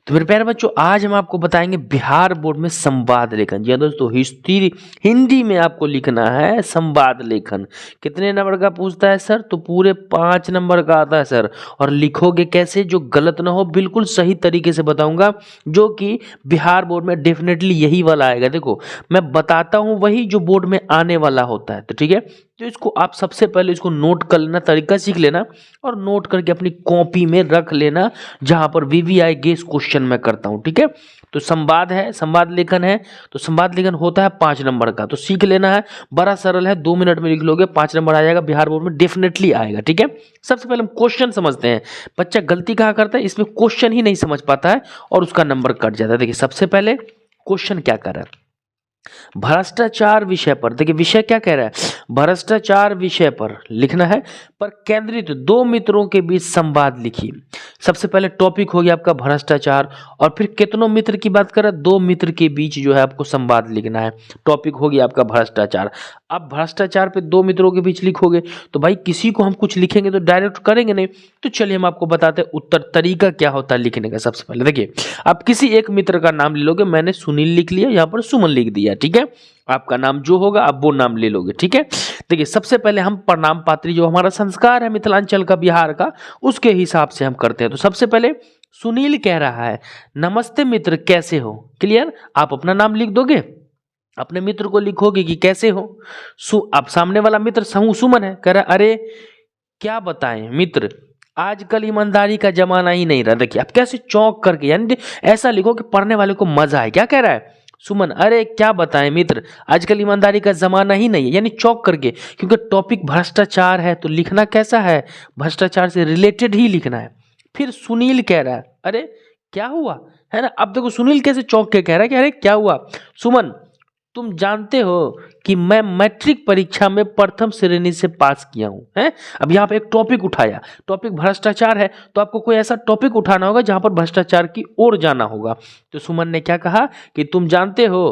तो मेरे प्यारे बच्चों, आज हम आपको बताएंगे बिहार बोर्ड में संवाद लेखन। जी हाँ दोस्तों, हिस्ट्री हिंदी में आपको लिखना है संवाद लेखन। कितने नंबर का पूछता है सर? तो पूरे 5 नंबर का आता है सर। और लिखोगे कैसे जो गलत ना हो, बिल्कुल सही तरीके से बताऊंगा, जो कि बिहार बोर्ड में डेफिनेटली यही वाला आएगा। देखो, मैं बताता हूँ वही जो बोर्ड में आने वाला होता है। तो ठीक है, तो इसको आप सबसे पहले इसको नोट कर लेना, तरीका सीख लेना और नोट करके अपनी कॉपी में रख लेना, जहां पर वीवीआई गेस क्वेश्चन मैं करता हूं। ठीक है, तो संवाद है, संवाद लेखन है। तो संवाद लेखन होता है 5 नंबर का, तो सीख लेना है। बड़ा सरल है, 2 मिनट में लिख लोगे, 5 नंबर आ जाएगा, बिहार बोर्ड में डेफिनेटली आएगा। ठीक है, सबसे पहले हम क्वेश्चन समझते हैं। बच्चा गलती कहाँ करता है, इसमें क्वेश्चन ही नहीं समझ पाता है और उसका नंबर कट जाता है। देखिए, सबसे पहले क्वेश्चन क्या कर रहा है, भ्रष्टाचार विषय पर। देखिए विषय क्या कह रहा है, भ्रष्टाचार विषय पर लिखना है, पर केंद्रित 2 मित्रों के बीच संवाद लिखिए। सबसे पहले टॉपिक हो गया आपका भ्रष्टाचार, और फिर कितनों मित्र की बात कर रहा है, 2 मित्र के बीच जो है आपको संवाद लिखना है। टॉपिक हो गया आपका भ्रष्टाचार। अब भ्रष्टाचार पे 2 मित्रों के बीच लिखोगे तो भाई किसी को हम कुछ लिखेंगे तो डायरेक्ट करेंगे नहीं। तो चलिए हम आपको बताते हैं उत्तर तरीका क्या होता है लिखने का। सबसे पहले देखिए, आप किसी एक मित्र का नाम ले लोगे। मैंने सुनील लिख लिया, यहाँ पर सुमन लिख दिया। ठीक है, आपका नाम जो होगा आप वो नाम ले लोगे। ठीक है, देखिए सबसे पहले हम प्रणाम पात्री, जो हमारा संस्कार है मिथिलांचल का, बिहार का, उसके हिसाब से हम करते हैं। तो सबसे पहले सुनील कह रहा है, नमस्ते मित्र, कैसे हो? क्लियर, आप अपना नाम लिख दोगे, अपने मित्र को लिखोगे कि कैसे हो। अब सामने वाला मित्र सुमन है, कह रहा है, अरे क्या बताएं मित्र, आजकल ईमानदारी का जमाना ही नहीं रहा। देखिए आप कैसे चौंक करके, यानी ऐसा लिखो कि पढ़ने वाले को मजा आए। क्या कह रहा है सुमन, अरे क्या बताएं मित्र, आजकल ईमानदारी का जमाना ही नहीं है, यानी चौंक करके, क्योंकि टॉपिक भ्रष्टाचार है तो लिखना कैसा है, भ्रष्टाचार से रिलेटेड ही लिखना है। फिर सुनील कह रहा है, अरे क्या हुआ, है ना। अब देखो सुनील कैसे चौंक के कह रहा है कि अरे क्या हुआ सुमन, तुम जानते हो कि मैं मैट्रिक परीक्षा में प्रथम श्रेणी से पास किया हूं, है। अब यहाँ पे एक टॉपिक उठाया, टॉपिक भ्रष्टाचार है, तो आपको कोई ऐसा टॉपिक उठाना होगा जहां पर भ्रष्टाचार की ओर जाना होगा। तो सुमन ने क्या कहा कि तुम जानते हो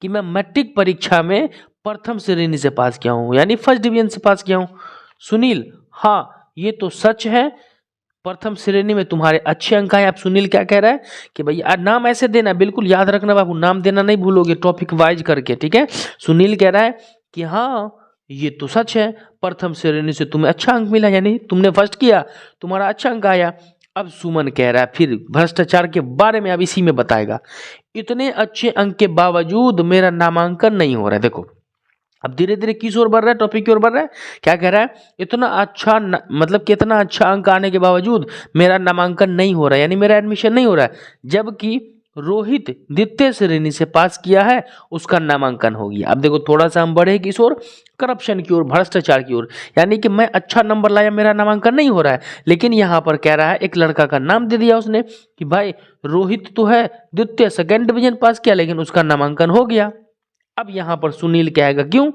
कि मैं मैट्रिक परीक्षा में प्रथम श्रेणी से पास किया हूं, यानी फर्स्ट डिवीजन से पास किया हूं। सुनील, हाँ ये तो सच है, प्रथम श्रेणी में तुम्हारे अच्छे अंक आए। आप सुनील क्या कह रहा है कि भैया नाम ऐसे देना, बिल्कुल याद रखना बाबू, नाम देना नहीं भूलोगे, टॉपिक वाइज करके। ठीक है, सुनील कह रहा है कि हाँ ये तो सच है, प्रथम श्रेणी से तुम्हें अच्छा अंक मिला, यानी तुमने फर्स्ट किया, तुम्हारा अच्छा अंक आया। अब सुमन कह रहा है फिर भ्रष्टाचार के बारे में, अब इसी में बताएगा, इतने अच्छे अंक के बावजूद मेरा नामांकन नहीं हो रहा है। देखो अब धीरे धीरे किस ओर बढ़ रहा है, टॉपिक की ओर बढ़ रहा है। क्या कह रहा है, इतना अच्छा मतलब कितना अच्छा अंक आने के बावजूद मेरा नामांकन नहीं हो रहा है, यानी मेरा एडमिशन नहीं हो रहा है, जबकि रोहित द्वितीय श्रेणी से पास किया है, उसका नामांकन हो गया। अब देखो थोड़ा सा हम बढ़े किस ओर, करप्शन की ओर, भ्रष्टाचार की ओर, यानी कि मैं अच्छा नंबर लाया, मेरा नामांकन नहीं हो रहा है, लेकिन यहाँ पर कह रहा है, एक लड़का का नाम दे दिया उसने कि भाई रोहित तो है द्वितीय सेकेंड डिवीजन पास किया, लेकिन उसका नामांकन हो गया। अब यहां पर सुनील कहेगा क्यों,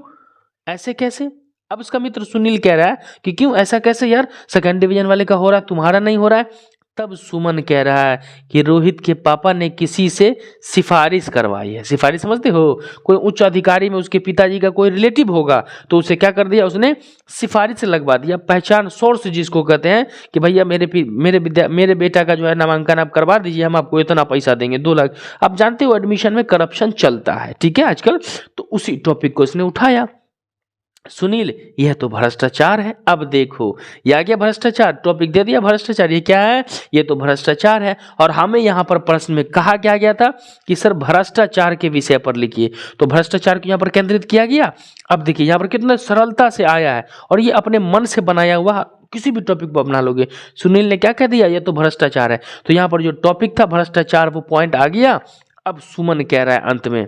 ऐसे कैसे। अब उसका मित्र सुनील कह रहा है कि क्यों ऐसा कैसे यार, सेकंड डिवीजन वाले का हो रहा है, तुम्हारा नहीं हो रहा है। तब सुमन कह रहा है कि रोहित के पापा ने किसी से सिफारिश करवाई है। सिफारिश समझते हो, कोई उच्च अधिकारी में उसके पिताजी का कोई रिलेटिव होगा, तो उसे क्या कर दिया, उसने सिफारिश लगवा दिया, पहचान सोर्स जिसको कहते हैं, कि भैया मेरे बेटा का जो है नामांकन आप करवा दीजिए, हम आपको इतना पैसा देंगे, 2 लाख। आप जानते हो एडमिशन में करप्शन चलता है, ठीक है आजकल, तो उसी टॉपिक को उसने उठाया। सुनील, यह तो भ्रष्टाचार है। अब देखो ये आ गया भ्रष्टाचार, टॉपिक दे दिया भ्रष्टाचार, ये क्या है, ये तो भ्रष्टाचार है। और हमें यहाँ पर प्रश्न में कहा क्या गया था कि सर भ्रष्टाचार के विषय पर लिखिए, तो भ्रष्टाचार को यहाँ पर केंद्रित किया गया। अब देखिए यहाँ पर कितने सरलता से आया है, और ये अपने मन से बनाया हुआ, किसी भी टॉपिक पर बना लोगे। सुनील ने क्या कह दिया, ये तो भ्रष्टाचार है, तो यहाँ पर जो टॉपिक था भ्रष्टाचार, वो पॉइंट आ गया। अब सुमन कह रहा है अंत में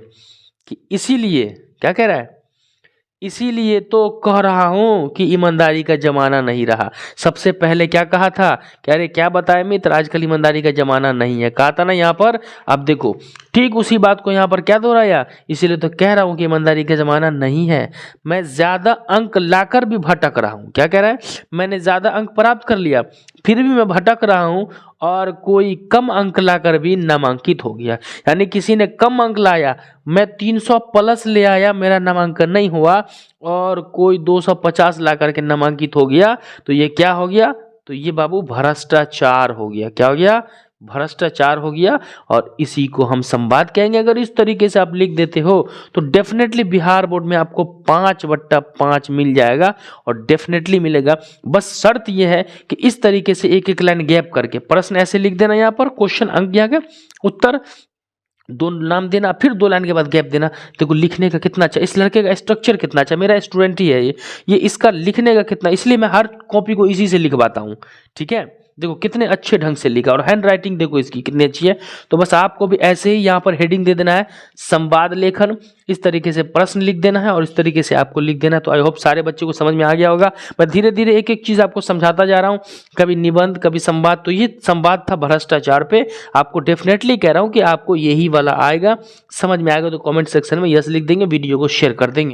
कि इसीलिए, क्या कह रहा है, इसीलिए तो कह रहा हूं कि ईमानदारी का जमाना नहीं रहा। सबसे पहले क्या कहा था, कह रहे क्या बताए मित्र, आजकल ईमानदारी का जमाना नहीं है, कहा था ना यहाँ पर। अब देखो ठीक उसी बात को यहाँ पर क्या दोहराया, इसीलिए तो कह रहा हूं कि ईमानदारी का जमाना नहीं है। मैं ज्यादा अंक लाकर भी भटक रहा हूं, क्या कह रहा है, मैंने ज्यादा अंक प्राप्त कर लिया, फिर भी मैं भटक रहा हूं, और कोई कम अंक लाकर भी नामांकित हो गया। यानी किसी ने कम अंक लाया, मैं 300 प्लस ले आया, मेरा नामांकन नहीं हुआ, और कोई 250 ला करके नामांकित हो गया, तो ये क्या हो गया, तो ये बाबू भ्रष्टाचार हो गया। क्या हो गया, भ्रष्टाचार हो गया और इसी को हम संवाद कहेंगे। अगर इस तरीके से आप लिख देते हो तो डेफिनेटली बिहार बोर्ड में आपको 5/5 मिल जाएगा और डेफिनेटली मिलेगा। बस शर्त यह है कि इस तरीके से एक एक लाइन गैप करके प्रश्न ऐसे लिख देना, यहाँ पर क्वेश्चन अंक दिया गया, उत्तर दो नाम देना, फिर 2 लाइन के बाद गैप देना। देखो लिखने का कितना अच्छा, इस लड़के का स्ट्रक्चर कितना अच्छा, मेरा स्टूडेंट ही है ये इसका लिखने का कितना, इसलिए मैं हर कॉपी को इसी से लिखवाता हूँ। ठीक है, देखो कितने अच्छे ढंग से लिखा और हैंड राइटिंग देखो इसकी कितनी अच्छी है। तो बस आपको भी ऐसे ही यहाँ पर हेडिंग दे देना है संवाद लेखन, इस तरीके से प्रश्न लिख देना है और इस तरीके से आपको लिख देना है। तो आई होप सारे बच्चों को समझ में आ गया होगा। मैं धीरे धीरे एक एक चीज आपको समझाता जा रहा हूँ, कभी निबंध कभी संवाद। तो ये संवाद था भ्रष्टाचार पे, आपको डेफिनेटली कह रहा हूँ कि आपको यही वाला आएगा, समझ में आएगा तो कमेंट सेक्शन में यस लिख देंगे, वीडियो को शेयर कर देंगे।